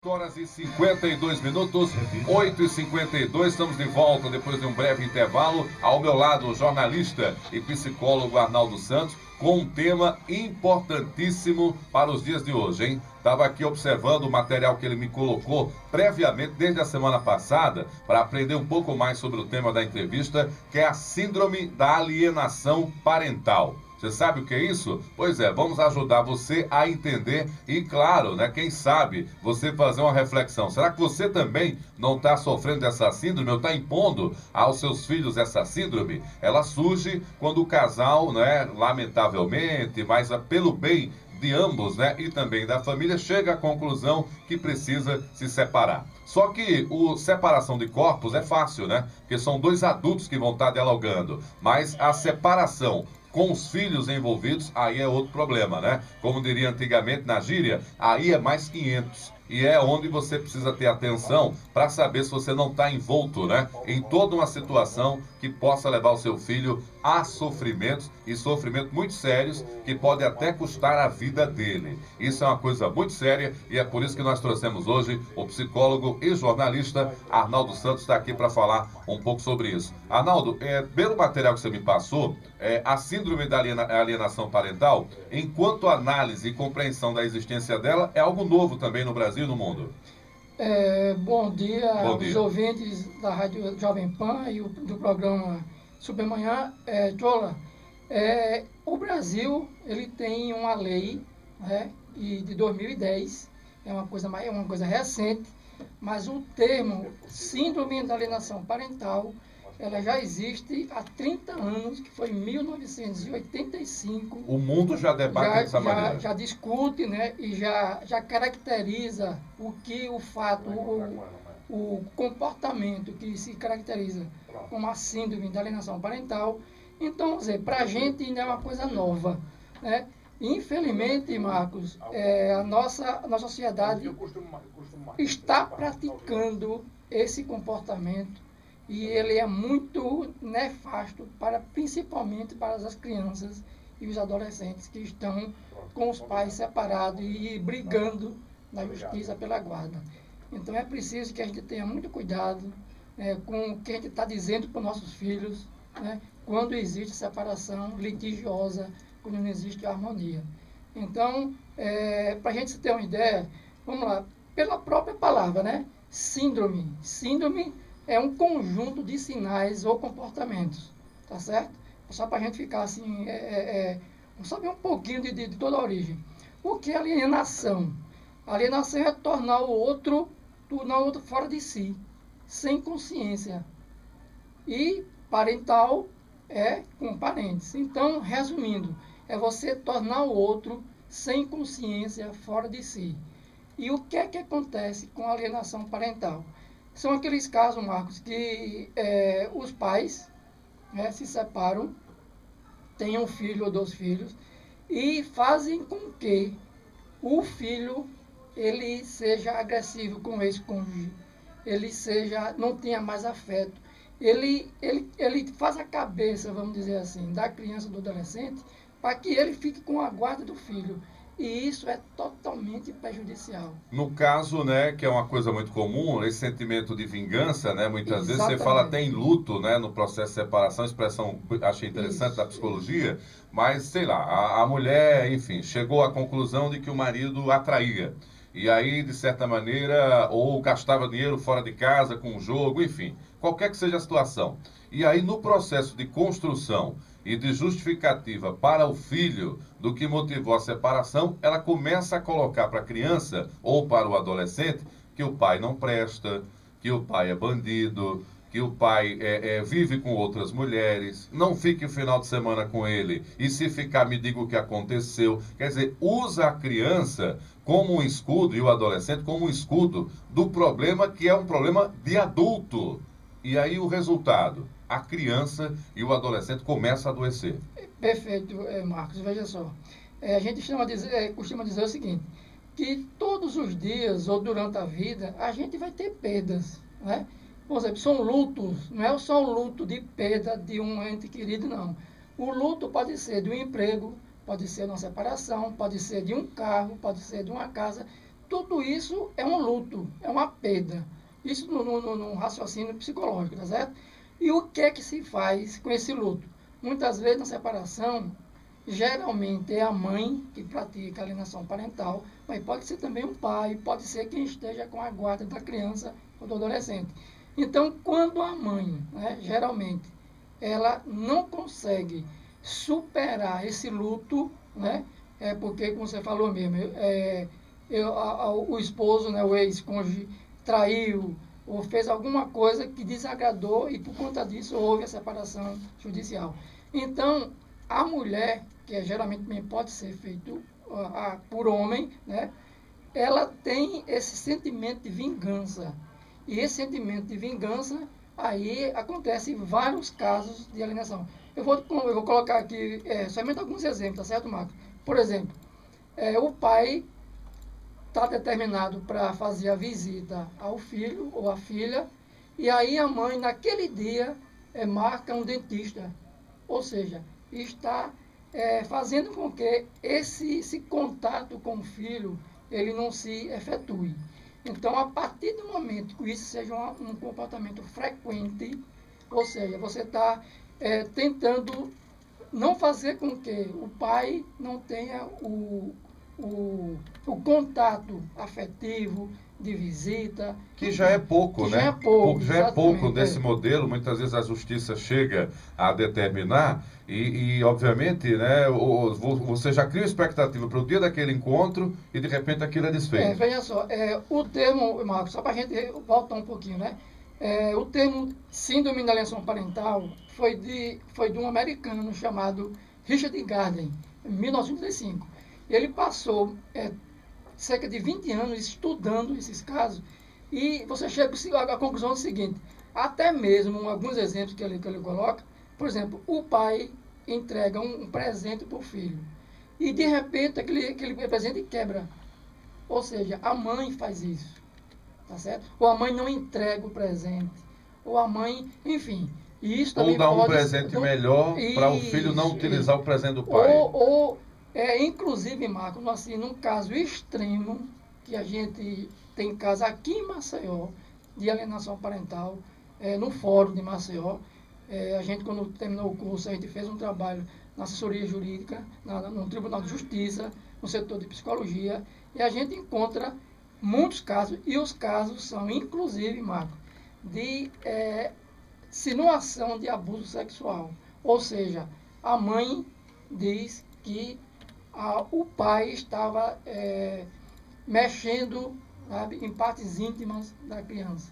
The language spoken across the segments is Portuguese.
Horas e 52 minutos, 8h52, estamos de volta depois de um breve intervalo. Ao meu lado, o jornalista e psicólogo Arnaldo Santos, com um tema importantíssimo para os dias de hoje, hein? Estava aqui observando o material que ele me colocou previamente, desde a semana passada, para aprender um pouco mais sobre o tema da entrevista, que é a síndrome da alienação parental. Você sabe o que é isso? Pois é, vamos ajudar você a entender e, claro, né, quem sabe, você fazer uma reflexão. Será que você também não está sofrendo dessa síndrome ou está impondo aos seus filhos essa síndrome? Ela surge quando o casal, né, lamentavelmente, mas pelo bem de ambos, né, e também da família, chega à conclusão que precisa se separar. Só que a separação de corpos é fácil, né? Porque são dois adultos que vão estar dialogando. Mas a separação com os filhos envolvidos, aí é outro problema, né? Como diria antigamente na gíria, aí é mais 500. E é onde você precisa ter atenção para saber se você não está envolto, né? Em toda uma situação que possa levar o seu filho a sofrimentos e sofrimentos muito sérios que podem até custar a vida dele. Isso é uma coisa muito séria e é por isso que nós trouxemos hoje o psicólogo e jornalista Arnaldo Santos está aqui para falar um pouco sobre isso. Arnaldo, pelo material que você me passou, a síndrome da alienação parental, enquanto análise e compreensão da existência dela, é algo novo também no Brasil e no mundo. Bom dia aos ouvintes da Rádio Jovem Pan e do programa Supermanhã. Jola, o Brasil ele tem uma lei, né, de 2010, é uma coisa recente, mas o termo síndrome da alienação parental, ela já existe há 30 anos, que foi em 1985. O mundo já debate dessa maneira. Já discute, né, e já caracteriza o comportamento que se caracteriza como a síndrome da alienação parental. Então, para a gente ainda é uma coisa nova, né? Infelizmente, Marcos, a nossa sociedade está praticando esse comportamento e ele é muito nefasto, principalmente para as crianças e os adolescentes que estão com os pais separados e brigando na justiça pela guarda. Então é preciso que a gente tenha muito cuidado com o que a gente está dizendo para os nossos filhos, né, quando existe separação litigiosa, quando não existe harmonia. Então, para a gente ter uma ideia, vamos lá, pela própria palavra, né? Síndrome. Síndrome é um conjunto de sinais ou comportamentos, tá certo? Só para a gente ficar assim, saber um pouquinho de toda a origem. O que é alienação? Alienação é tornar o outro fora de si, sem consciência. E parental é com parentes. Então, resumindo, é você tornar o outro sem consciência, fora de si. E o que é que acontece com a alienação parental? São aqueles casos, Marcos, que os pais se separam, têm um filho ou 2 filhos, e fazem com que o filho ele seja agressivo com o ex-cônjuge, não tenha mais afeto. Ele faz a cabeça, vamos dizer assim, da criança ou do adolescente para que ele fique com a guarda do filho. E isso é totalmente prejudicial. No caso, né, que é uma coisa muito comum, esse sentimento de vingança, né, muitas vezes você fala até em luto, né, no processo de separação, expressão achei interessante da psicologia, mas sei lá, a mulher, enfim, chegou à conclusão de que o marido a traía. E aí, de certa maneira, ou gastava dinheiro fora de casa com o jogo, enfim, qualquer que seja a situação. E aí, no processo de construção e de justificativa para o filho do que motivou a separação, ela começa a colocar para a criança ou para o adolescente que o pai não presta, que o pai é bandido, que o pai vive com outras mulheres, não fique o final de semana com ele, e se ficar me diga o que aconteceu. Quer dizer, usa a criança como um escudo e o adolescente como um escudo do problema que é um problema de adulto. E aí o resultado, a criança e o adolescente começam a adoecer. Perfeito, Marcos, veja só. A gente costuma dizer o seguinte, que todos os dias ou durante a vida a gente vai ter perdas, né? Por exemplo, são lutos, não é só o luto de perda de um ente querido, não. O luto pode ser de um emprego, pode ser de uma separação, pode ser de um carro, pode ser de uma casa. tudo isso é um luto, é uma perda. Isso no raciocínio psicológico, tá certo? E o que é que se faz com esse luto? Muitas vezes na separação, geralmente é a mãe que pratica a alienação parental, mas pode ser também o pai, pode ser quem esteja com a guarda da criança ou do adolescente. Então, quando a mãe, né, geralmente, ela não consegue superar esse luto, né, porque, como você falou mesmo, o esposo, né, o ex-cônjuge, traiu ou fez alguma coisa que desagradou e, por conta disso, houve a separação judicial. Então, a mulher, que geralmente também pode ser feito por homem, né, ela tem esse sentimento de vingança. E esse sentimento de vingança, aí acontece em vários casos de alienação. Eu vou colocar aqui somente alguns exemplos, tá certo, Marcos? Por exemplo, o pai está determinado para fazer a visita ao filho ou à filha, e aí a mãe, naquele dia, marca um dentista. Ou seja, está fazendo com que esse contato com o filho ele não se efetue. Então, a partir do momento que isso seja um comportamento frequente, ou seja, você está tentando não fazer com que o pai não tenha o contato afetivo, de visita. Que já é pouco, né? Já é pouco desse modelo. Muitas vezes a justiça chega a determinar e obviamente, né, você já cria expectativa para o dia daquele encontro e de repente aquilo é desfeito. Veja só, o termo, Marcos, só para a gente voltar um pouquinho, né? O termo síndrome da alienação parental foi de um americano chamado Richard Gardner, em 1935. Ele passou cerca de 20 anos estudando esses casos e você chega à conclusão do seguinte: até mesmo alguns exemplos que ele coloca, por exemplo, o pai entrega um presente para o filho e de repente aquele presente quebra. Ou seja, a mãe faz isso, tá certo? Ou a mãe não entrega o presente, ou a mãe, enfim. E isso também ou dá um presente melhor para o filho não utilizar o presente do pai. Inclusive, Marcos, assim, num caso extremo, que a gente tem caso aqui em Maceió, de alienação parental, no fórum de Maceió, a gente, quando terminou o curso, a gente fez um trabalho na assessoria jurídica, no Tribunal de Justiça, no setor de psicologia, e a gente encontra muitos casos, e os casos são, inclusive, Marcos, de simulação de abuso sexual. Ou seja, a mãe diz que o pai estava mexendo, sabe, em partes íntimas da criança.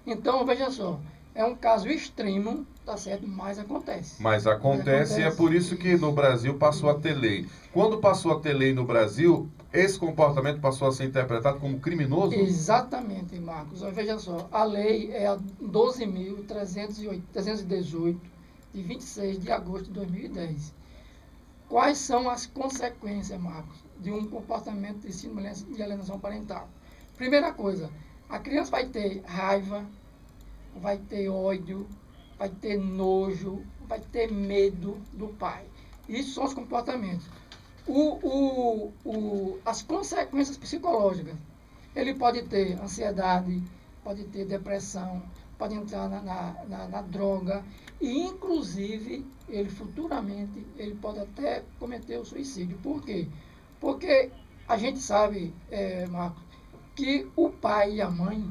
Então, veja só, é um caso extremo, tá certo? Mas acontece. Mas acontece e é por isso que no Brasil passou a ter lei. Quando passou a ter lei no Brasil, esse comportamento passou a ser interpretado como criminoso? Exatamente, Marcos. Veja só, a lei é a 12.318, de 26 de agosto de 2010. Quais são as consequências, Marcos, de um comportamento de síndrome de alienação parental? Primeira coisa, a criança vai ter raiva, vai ter ódio, vai ter nojo, vai ter medo do pai. Isso são os comportamentos. As consequências psicológicas. Ele pode ter ansiedade, pode ter depressão, pode entrar na droga e, inclusive, ele futuramente, ele pode até cometer o suicídio. Por quê? Porque a gente sabe, Marcos, que o pai e a mãe,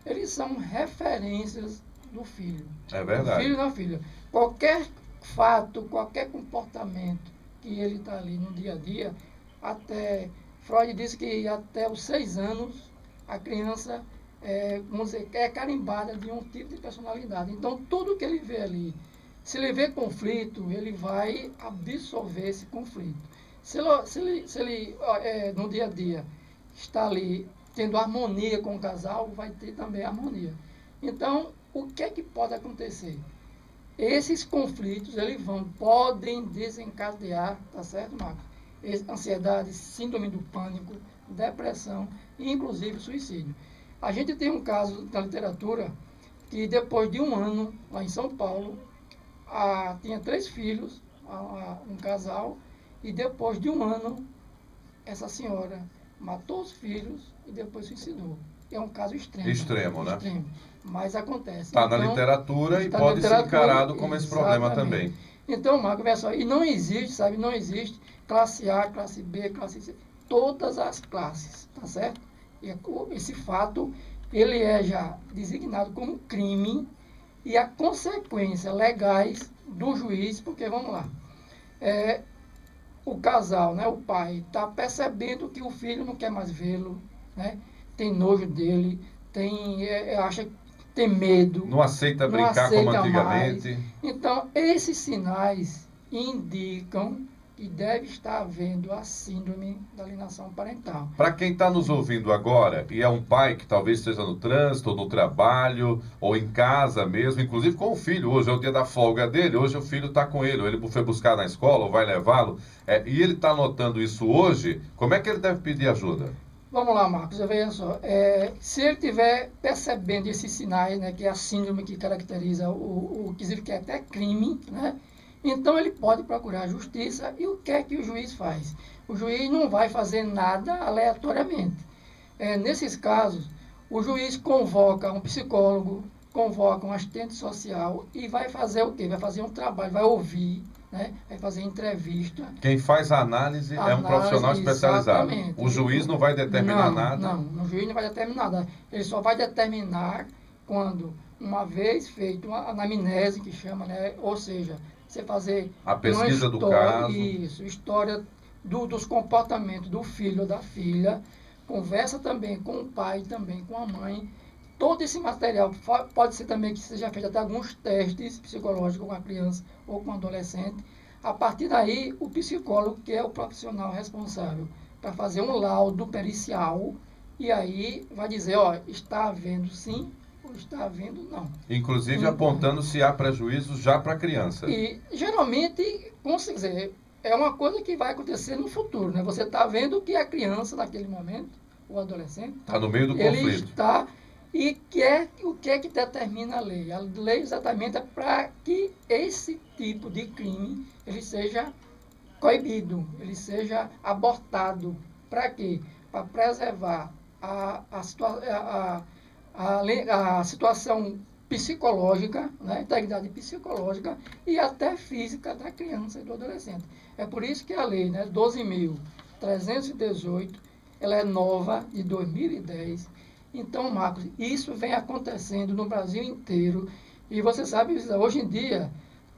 eles são referências do filho. É verdade. Do filho e da filha. Qualquer fato, qualquer comportamento que ele está ali no dia a dia, até Freud disse que até os 6 anos a criança vamos dizer, é carimbada de um tipo de personalidade. Então, tudo que ele vê ali, se ele vê conflito, ele vai absorver esse conflito. Se ele no dia a dia, está ali tendo harmonia com o casal, vai ter também harmonia. Então, o que é que pode acontecer? Esses conflitos, podem desencadear, tá certo, Marcos? Ansiedade, síndrome do pânico, depressão e, inclusive, suicídio. A gente tem um caso da literatura que, depois de 1 ano, lá em São Paulo, tinha 3 filhos, um casal, e depois de 1 ano, essa senhora matou os filhos e depois suicidou. É um caso extremo. Extremo, né? Extremo. Mas acontece. Está na literatura e pode ser encarado como esse problema também. Então, Marco, veja só, e não existe, sabe, não existe classe A, classe B, classe C, todas as classes, tá certo? E esse fato, ele é já designado como crime e a consequência legais do juiz, porque, vamos lá, o casal, né, o pai, está percebendo que o filho não quer mais vê-lo, né, tem nojo dele, tem medo. Não aceita brincar como antigamente. Mais. Então, esses sinais indicam que deve estar havendo a síndrome da alienação parental. Para quem está nos ouvindo agora e é um pai que talvez esteja no trânsito, ou no trabalho, ou em casa mesmo, inclusive com o filho, hoje é o dia da folga dele, hoje o filho está com ele, ou ele foi buscar na escola, ou vai levá-lo, e ele está notando isso hoje, como é que ele deve pedir ajuda? Vamos lá, Marcos, veja só. Se ele estiver percebendo esses sinais, né, que é a síndrome que caracteriza o que é até crime, né, então ele pode procurar a justiça. E o que é que o juiz faz? O juiz não vai fazer nada aleatoriamente. Nesses casos, o juiz convoca um psicólogo, convoca um assistente social e vai fazer o quê? Vai fazer um trabalho, vai ouvir, né? Vai fazer entrevista. Quem faz a análise é um profissional especializado. Exatamente. O juiz não vai determinar nada? Não, o juiz não vai determinar nada. Ele só vai determinar quando, uma vez feito uma anamnese, que chama, né? Ou seja, você fazer a pesquisa do caso. Isso, história dos comportamentos do filho ou da filha, conversa também com o pai, também com a mãe. Todo esse material pode ser também que seja feito até alguns testes psicológicos com a criança ou com o adolescente. A partir daí, o psicólogo, que é o profissional responsável para fazer um laudo pericial, e aí vai dizer, ó, está havendo sim ou está havendo não. Inclusive então, apontando se há prejuízo já para a criança. E geralmente, como se dizer, é uma coisa que vai acontecer no futuro, né? Você está vendo que a criança, naquele momento, o adolescente, está no meio do conflito. Ele está... E o que é que determina a lei? A lei exatamente é para que esse tipo de crime ele seja coibido, ele seja abortado. Para quê? Para preservar a situação psicológica, né, a integridade psicológica e até física da criança e do adolescente. É por isso que a lei, né, 12.318, ela é nova, de 2010. Então, Marcos, isso vem acontecendo no Brasil inteiro. E você sabe, hoje em dia,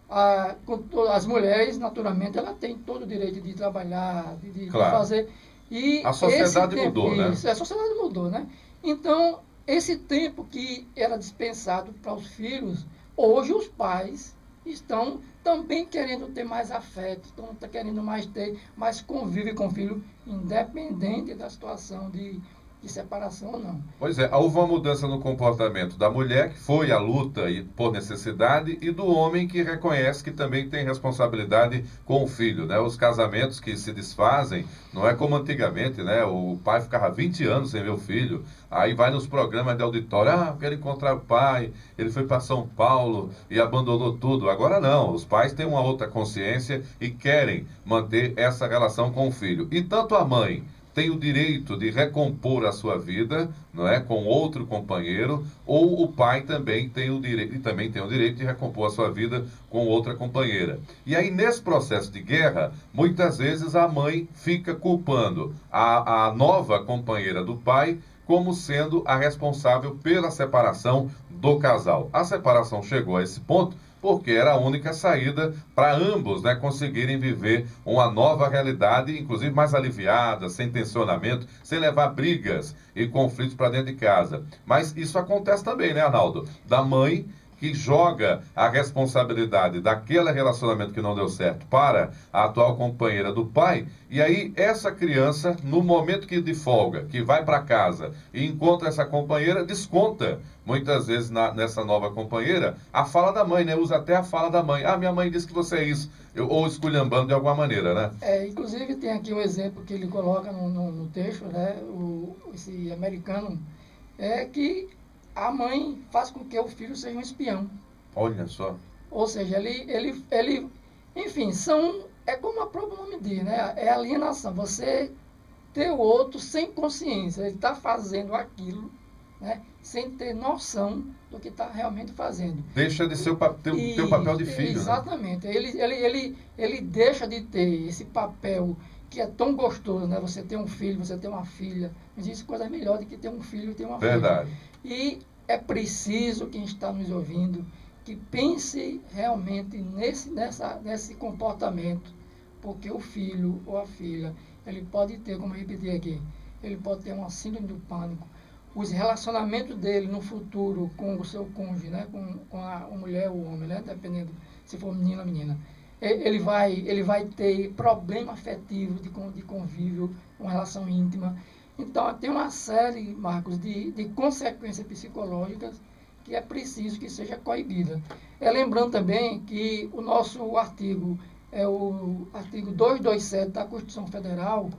as mulheres, naturalmente, elas têm todo o direito de trabalhar, de fazer. E a sociedade mudou, né? A sociedade mudou, né? Então, esse tempo que era dispensado para os filhos, hoje os pais estão também querendo ter mais afeto, estão querendo ter mais convívio com o filho, independente da situação de separação ou não. Pois é, houve uma mudança no comportamento da mulher, que foi à luta por necessidade, e do homem, que reconhece que também tem responsabilidade com o filho, né? Os casamentos que se desfazem, não é como antigamente, né? O pai ficava 20 anos sem ver o filho, aí vai nos programas de auditório, quero encontrar o pai, ele foi para São Paulo e abandonou tudo. Agora não, os pais têm uma outra consciência e querem manter essa relação com o filho. E tanto a mãe tem o direito de recompor a sua vida, não é, com outro companheiro, ou o pai também tem o direito de recompor a sua vida com outra companheira. E aí, nesse processo de guerra, muitas vezes a mãe fica culpando a nova companheira do pai como sendo a responsável pela separação do casal. A separação chegou a esse ponto porque era a única saída para ambos, né, conseguirem viver uma nova realidade, inclusive mais aliviada, sem tensionamento, sem levar brigas e conflitos para dentro de casa. Mas isso acontece também, né, Arnaldo? Da mãe que joga a responsabilidade daquele relacionamento que não deu certo para a atual companheira do pai, e aí essa criança, no momento que de folga, que vai para casa e encontra essa companheira, desconta muitas vezes nessa nova companheira a fala da mãe, né? Usa até a fala da mãe. Minha mãe disse que você é isso, ou esculhambando de alguma maneira, né? Inclusive tem aqui um exemplo que ele coloca no texto, né? Esse americano, que a mãe faz com que o filho seja um espião. Olha só. Ou seja, ele enfim, é como o próprio nome diz, né? É alienação. Você ter o outro sem consciência. Ele está fazendo aquilo, né, sem ter noção do que está realmente fazendo. Deixa de ser teu papel de filho. Exatamente. Né? Ele deixa de ter esse papel que é tão gostoso, né? Você ter um filho, você ter uma filha. Não existe coisa melhor do que ter um filho e ter uma Verdade. filha. E é preciso, quem está nos ouvindo, que pense realmente nesse comportamento, porque o filho ou a filha, ele pode ter, como eu repeti aqui, ele pode ter uma síndrome do pânico. Os relacionamentos dele no futuro com o seu cônjuge, né? com a mulher ou o homem, né? Dependendo se for menino ou menina. Ele vai ter problema afetivo de convívio, uma relação íntima. Então, tem uma série, Marcos, de consequências psicológicas que é preciso que seja coibida. Lembrando também que o nosso artigo, o artigo 227 da Constituição Federal,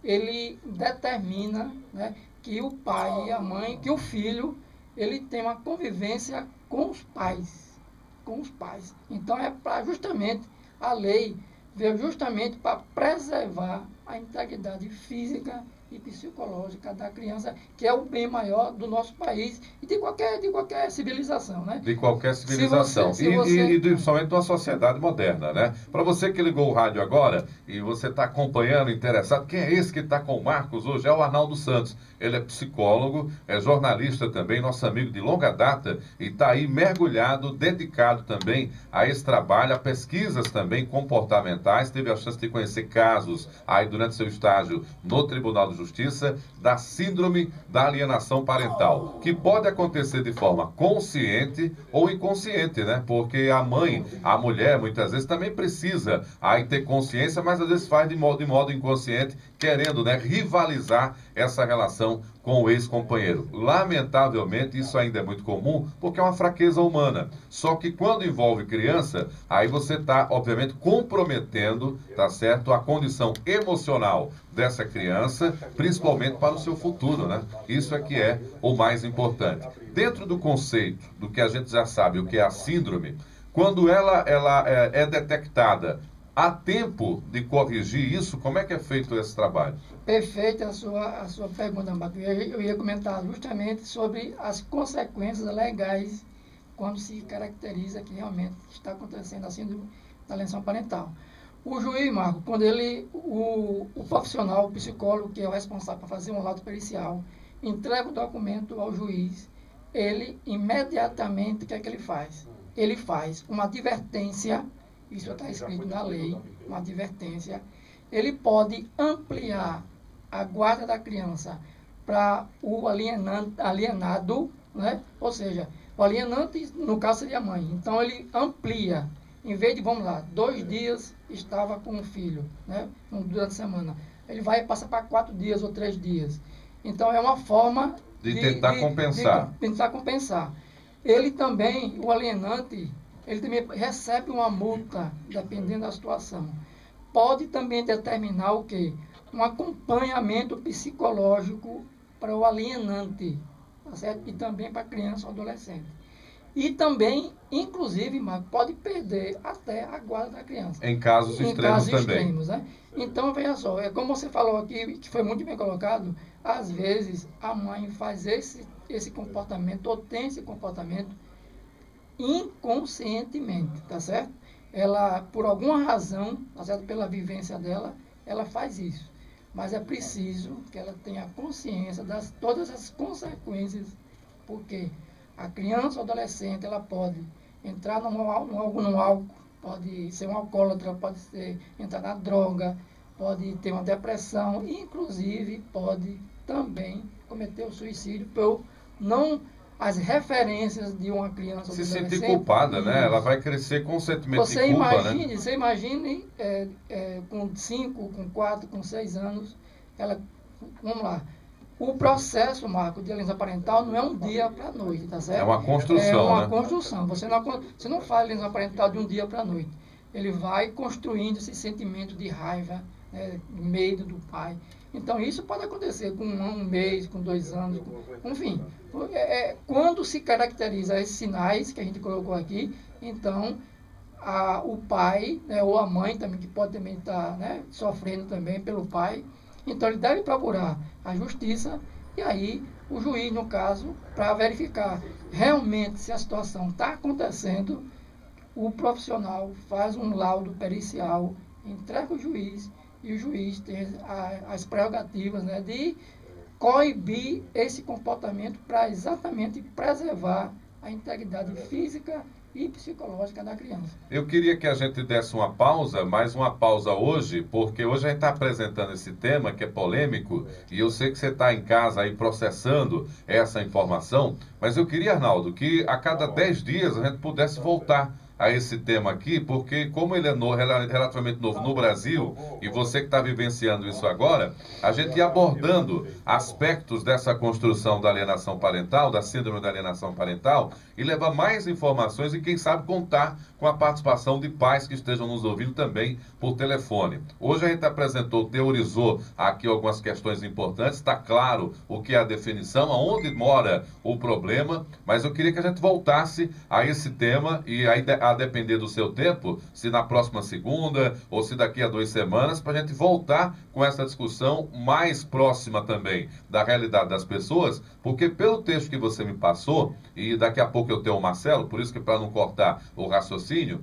ele determina, né, que o pai e a mãe, que o filho, ele tem uma convivência com os pais. Então, justamente, a lei veio justamente para preservar a integridade física e psicológica da criança, que é o bem maior do nosso país e de qualquer civilização, né? De qualquer civilização. E principalmente de uma sociedade moderna, né? Para você que ligou o rádio agora e você está acompanhando, interessado, quem é esse que está com o Marcos hoje? É o Arnaldo Santos. Ele é psicólogo, é jornalista também, nosso amigo de longa data, e está aí mergulhado, dedicado também a esse trabalho, a pesquisas também comportamentais. Teve a chance de conhecer casos aí durante seu estágio no Tribunal de Justiça da síndrome da alienação parental, que pode acontecer de forma consciente ou inconsciente, né? Porque a mãe, a mulher, muitas vezes também precisa aí ter consciência, mas às vezes faz de modo inconsciente, querendo, né, rivalizar essa relação com o ex-companheiro. Lamentavelmente, isso ainda é muito comum, porque é uma fraqueza humana. Só que quando envolve criança, aí você está, obviamente, comprometendo, tá certo, a condição emocional dessa criança, principalmente para o seu futuro, né? Isso é que é o mais importante. Dentro do conceito do que a gente já sabe, o que é a síndrome, quando ela é detectada, há tempo de corrigir isso? Como é que é feito esse trabalho? Perfeita a sua pergunta, Marcos. Eu ia comentar justamente sobre as consequências legais quando se caracteriza que realmente está acontecendo a síndrome da alienação parental. O juiz, Marcos, quando o profissional, o psicólogo, que é o responsável por fazer um laudo pericial, entrega o documento ao juiz, ele imediatamente, o que é que ele faz? Ele faz uma advertência, isso está escrito na lei, uma advertência. Ele pode ampliar a guarda da criança para o alienado, né? Ou seja, o alienante, no caso, seria a mãe. Então, ele amplia. Em vez de, 2 dias estava com o filho, né? Durante a semana. Ele vai passar para 4 dias ou 3 dias. Então, é uma forma de tentar compensar. De tentar compensar. Ele também, o alienante, ele também recebe uma multa, dependendo da situação. Pode também determinar o quê? Um acompanhamento psicológico para o alienante, tá certo? E também para a criança ou adolescente. E também, inclusive, Marco, pode perder até a guarda da criança. Em casos extremos também. Né? Então, veja só, como você falou aqui, que foi muito bem colocado, às vezes a mãe faz esse comportamento, ou tem esse comportamento inconscientemente, tá certo? Ela, por alguma razão, tá certo? Pela vivência dela, ela faz isso. Mas é preciso que ela tenha consciência de todas as consequências, porque a criança ou adolescente, ela pode entrar no álcool, pode ser um alcoólatra, pode entrar na droga, pode ter uma depressão, e inclusive pode também cometer o suicídio por não... As referências de uma criança... Se sentir culpada, né? Ela vai crescer com o sentimento de culpa, né? Você imagine com 5, com 4, com 6 anos, ela... Vamos lá. O processo, Marco, de alienação parental não é um dia para a noite, tá certo? É uma construção, É uma construção. Você não faz alienação parental de um dia para a noite. Ele vai construindo esse sentimento de raiva, né, medo do pai. Então, isso pode acontecer com 1 mês, com 2 anos, enfim. Quando se caracteriza esses sinais que a gente colocou aqui, então, o pai, né, ou a mãe também, que pode também estar, né, sofrendo também pelo pai, Então ele deve procurar a justiça e aí o juiz, no caso, para verificar realmente se a situação está acontecendo, o profissional faz um laudo pericial, entrega ao juiz e o juiz tem as prerrogativas, né, de coibir esse comportamento para exatamente preservar a integridade física e psicológica da criança. Eu queria que a gente desse uma pausa, mais uma pausa hoje, porque hoje a gente está apresentando esse tema que é polêmico e eu sei que você está em casa aí processando essa informação, mas eu queria, Arnaldo, que a cada 10 dias a gente pudesse voltar a esse tema aqui, porque como ele é relativamente novo no Brasil, e você que está vivenciando isso agora, a gente ia abordando aspectos dessa construção da alienação parental, da síndrome da alienação parental, e levar mais informações e, quem sabe, contar com a participação de pais que estejam nos ouvindo também por telefone. Hoje a gente apresentou, teorizou aqui algumas questões importantes, está claro o que é a definição, aonde mora o problema, mas eu queria que a gente voltasse a esse tema e aí a depender do seu tempo, se na próxima segunda ou se daqui a 2 semanas, para a gente voltar com essa discussão mais próxima também da realidade das pessoas, porque pelo texto que você me passou, e daqui a pouco eu tenho o Marcelo, por isso que para não cortar o raciocínio,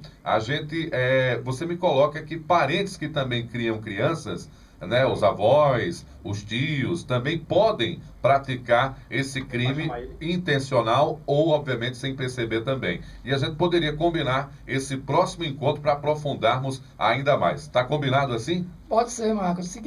você me coloca que parentes que também criam crianças, né, os avós, os tios, também podem praticar esse crime intencional ou, obviamente, sem perceber também. E a gente poderia combinar esse próximo encontro para aprofundarmos ainda mais. Está combinado assim? Pode ser, Marcos. Se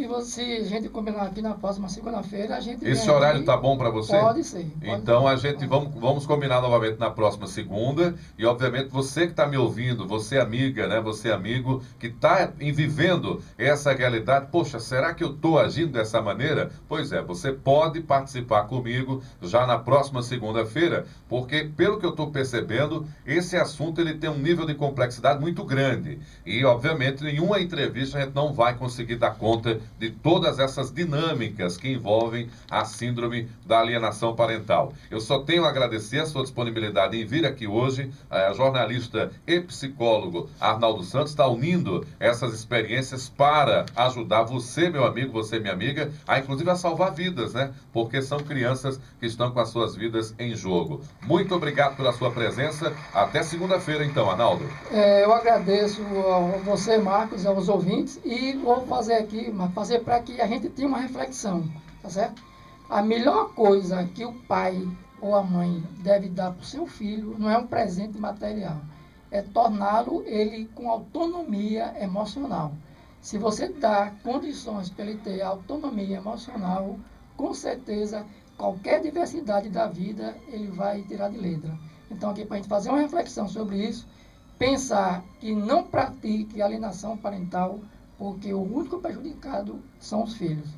a gente combinar aqui na próxima segunda-feira, a gente... Esse horário está bom para você? Pode ser. Então, a gente vamos combinar novamente na próxima segunda. E, obviamente, você que está me ouvindo, você amiga, né? Você amigo, que está vivendo essa realidade. Poxa, será que eu estou agindo dessa maneira? Pois é, você pode participar comigo já na próxima segunda-feira, porque, pelo que eu estou percebendo, esse assunto ele tem um nível de complexidade muito grande. E, obviamente, em uma entrevista a gente não vai conseguir dar conta de todas essas dinâmicas que envolvem a síndrome da alienação parental. Eu só tenho a agradecer a sua disponibilidade em vir aqui hoje. A jornalista e psicólogo Arnaldo Santos está unindo essas experiências para ajudar você, meu amigo, você, minha amiga, a inclusive a salvar vidas, né? Porque são crianças que estão com as suas vidas em jogo. Muito obrigado pela sua presença. Até segunda-feira, então, Arnaldo. Eu agradeço a você, Marcos, aos ouvintes, e vou fazer para que a gente tenha uma reflexão, tá certo? A melhor coisa que o pai ou a mãe deve dar para o seu filho não é um presente material, é torná-lo ele com autonomia emocional. Se você dá condições para ele ter autonomia emocional, com certeza qualquer diversidade da vida ele vai tirar de letra. Então aqui para a gente fazer uma reflexão sobre isso, pensar que não pratique alienação parental, porque o único prejudicado são os filhos.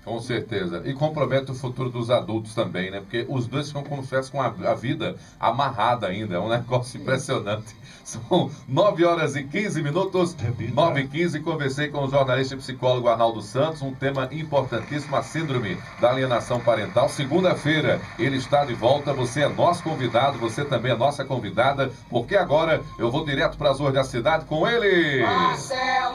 Com certeza. E compromete o futuro dos adultos também, né? Porque os dois ficam, como se fosse, com a vida amarrada ainda. É um negócio impressionante. São 9h15. 9h15. Conversei com o jornalista e psicólogo Arnaldo Santos. Um tema importantíssimo, a síndrome da alienação parental. Segunda-feira ele está de volta. Você é nosso convidado, você também é nossa convidada. Porque agora eu vou direto para as ruas da cidade com ele. Marcelo!